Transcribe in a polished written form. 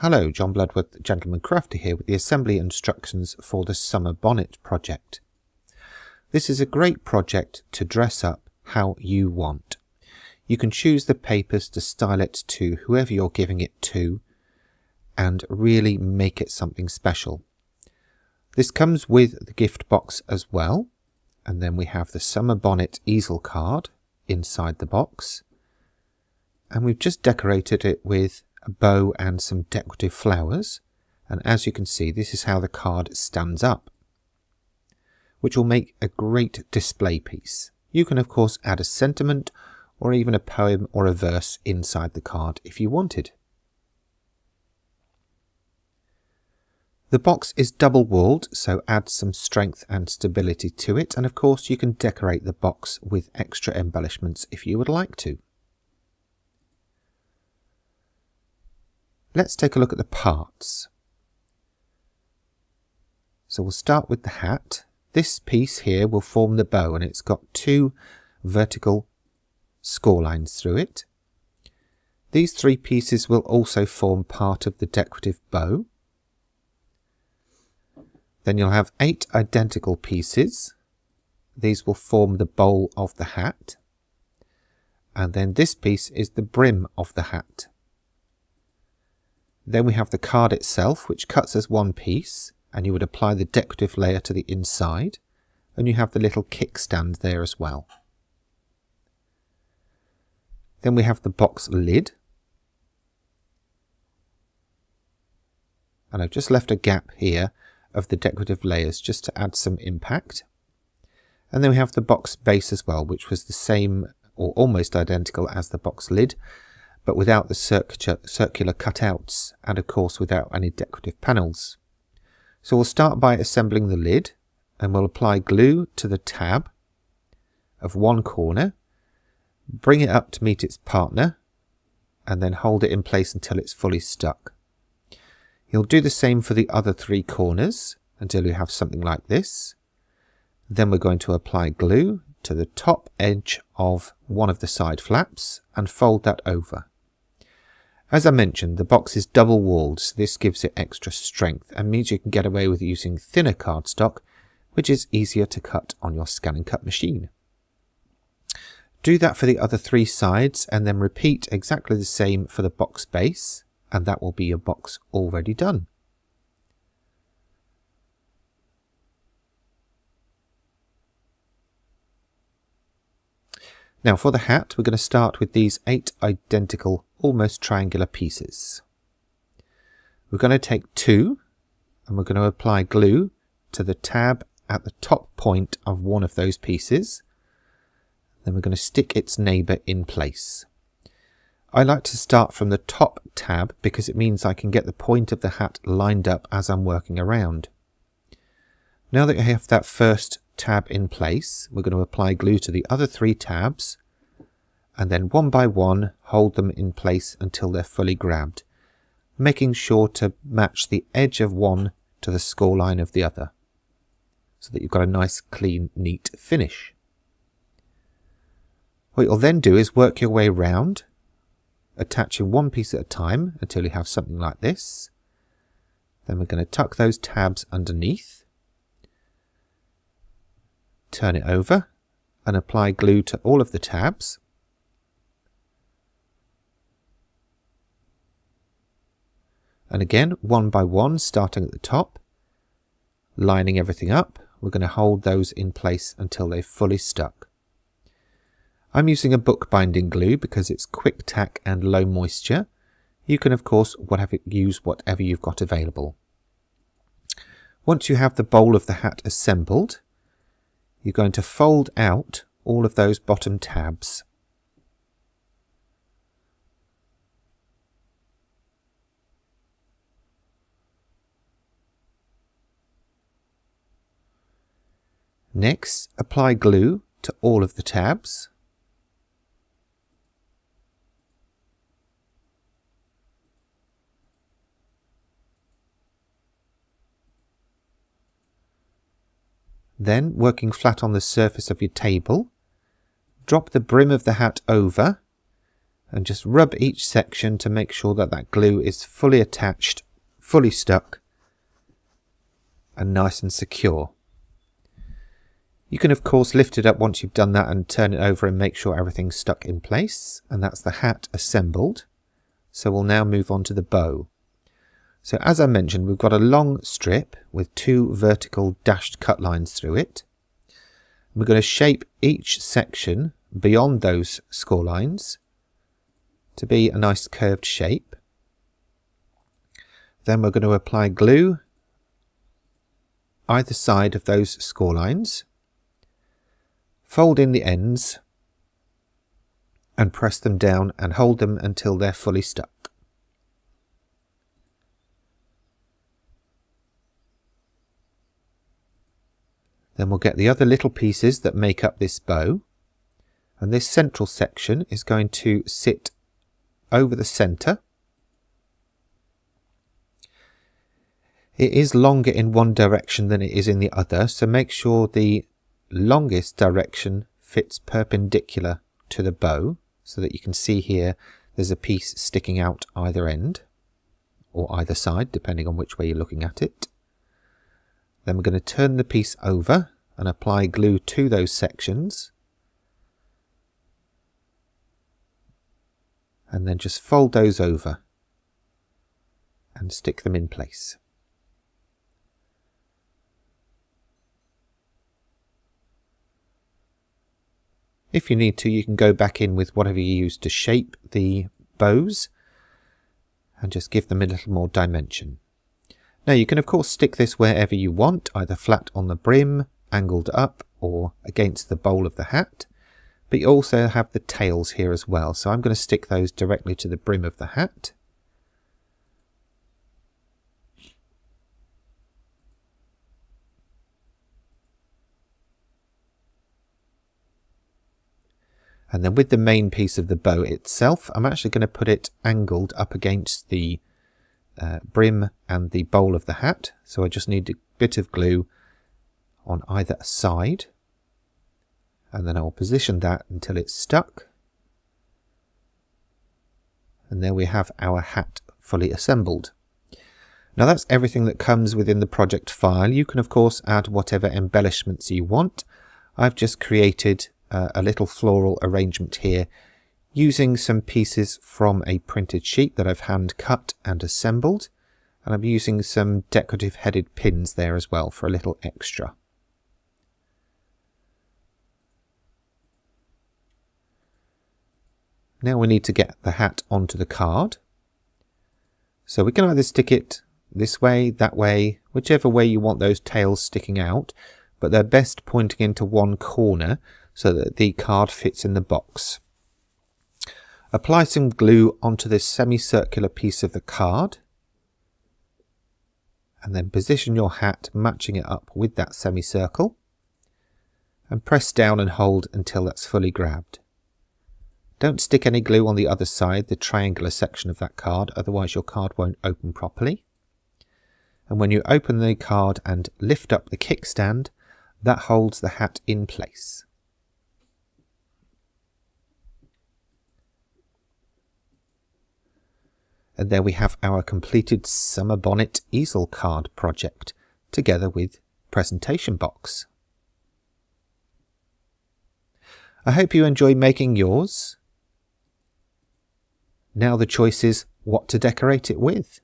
Hello, John Bloodworth, Gentleman Crafter here with the assembly instructions for the summer bonnet project. This is a great project to dress up how you want. You can choose the papers to style it to whoever you're giving it to and really make it something special. This comes with the gift box as well, and then we have the summer bonnet easel card inside the box, and we've just decorated it with a bow and some decorative flowers, and as you can see, this is how the card stands up, which will make a great display piece. You can of course add a sentiment or even a poem or a verse inside the card if you wanted. The box is double walled, so add some strength and stability to it, and of course you can decorate the box with extra embellishments if you would like to. Let's take a look at the parts. So we'll start with the hat. This piece here will form the bow, and it's got two vertical score lines through it. These three pieces will also form part of the decorative bow. Then you'll have 8 identical pieces. These will form the bowl of the hat. And then this piece is the brim of the hat. Then we have the card itself, which cuts as one piece, and you would apply the decorative layer to the inside, and you have the little kickstand there as well. Then we have the box lid, and I've just left a gap here of the decorative layers just to add some impact. And then we have the box base as well, which was the same or almost identical as the box lid, but without the circular cutouts, and of course without any decorative panels. So we'll start by assembling the lid, and we'll apply glue to the tab of one corner, bring it up to meet its partner, and then hold it in place until it's fully stuck. You'll do the same for the other 3 corners until you have something like this. Then we're going to apply glue to the top edge of one of the side flaps and fold that over. As I mentioned, the box is double walled, so this gives it extra strength and means you can get away with using thinner cardstock, which is easier to cut on your scan and cut machine. Do that for the other 3 sides and then repeat exactly the same for the box base, and that will be your box already done. Now for the hat, we're going to start with these 8 identical, almost triangular pieces. We're going to take 2 and we're going to apply glue to the tab at the top point of one of those pieces. Then we're going to stick its neighbour in place. I like to start from the top tab because it means I can get the point of the hat lined up as I'm working around. Now that you have that first tab in place, we're going to apply glue to the other 3 tabs, and then one by one hold them in place until they're fully grabbed, making sure to match the edge of one to the score line of the other, so that you've got a nice, clean, neat finish. What you'll then do is work your way round, attaching one piece at a time until you have something like this. Then we're going to tuck those tabs underneath, turn it over and apply glue to all of the tabs. And again, one by one, starting at the top, lining everything up, we're going to hold those in place until they've fully stuck. I'm using a bookbinding glue because it's quick tack and low moisture. You can of course use whatever you've got available. Once you have the bowl of the hat assembled, you're going to fold out all of those bottom tabs. Next, apply glue to all of the tabs. Then, working flat on the surface of your table, drop the brim of the hat over and just rub each section to make sure that that glue is fully attached, fully stuck and nice and secure. You can of course lift it up once you've done that and turn it over and make sure everything's stuck in place, and that's the hat assembled. So we'll now move on to the bow. So as I mentioned, we've got a long strip with 2 vertical dashed cut lines through it. We're going to shape each section beyond those score lines to be a nice curved shape. Then we're going to apply glue either side of those score lines, fold in the ends and press them down and hold them until they're fully stuck. Then we'll get the other little pieces that make up this bow, and this central section is going to sit over the centre. It is longer in one direction than it is in the other, so make sure the longest direction fits perpendicular to the bow, so that you can see here there's a piece sticking out either end, or either side, depending on which way you're looking at it. Then we're going to turn the piece over and apply glue to those sections. And then just fold those over and stick them in place. If you need to, you can go back in with whatever you use to shape the bows and just give them a little more dimension. Now you can of course stick this wherever you want, either flat on the brim, angled up, or against the bowl of the hat. But you also have the tails here as well, so I'm going to stick those directly to the brim of the hat. And then with the main piece of the bow itself, I'm actually going to put it angled up against the brim and the bowl of the hat. So I just need a bit of glue on either side, and then I'll position that until it's stuck. And there we have our hat fully assembled. Now that's everything that comes within the project file. You can of course add whatever embellishments you want. I've just created a little floral arrangement here using some pieces from a printed sheet that I've hand cut and assembled, and I'm using some decorative headed pins there as well for a little extra. Now we need to get the hat onto the card. So we can either stick it this way, that way, whichever way you want those tails sticking out, but they're best pointing into one corner so that the card fits in the box. Apply some glue onto this semicircular piece of the card, and then position your hat matching it up with that semicircle, and press down and hold until that's fully grabbed. Don't stick any glue on the other side, the triangular section of that card, otherwise your card won't open properly. And when you open the card and lift up the kickstand, that holds the hat in place. And there we have our completed summer bonnet easel card project, together with presentation box. I hope you enjoy making yours. Now the choice is what to decorate it with.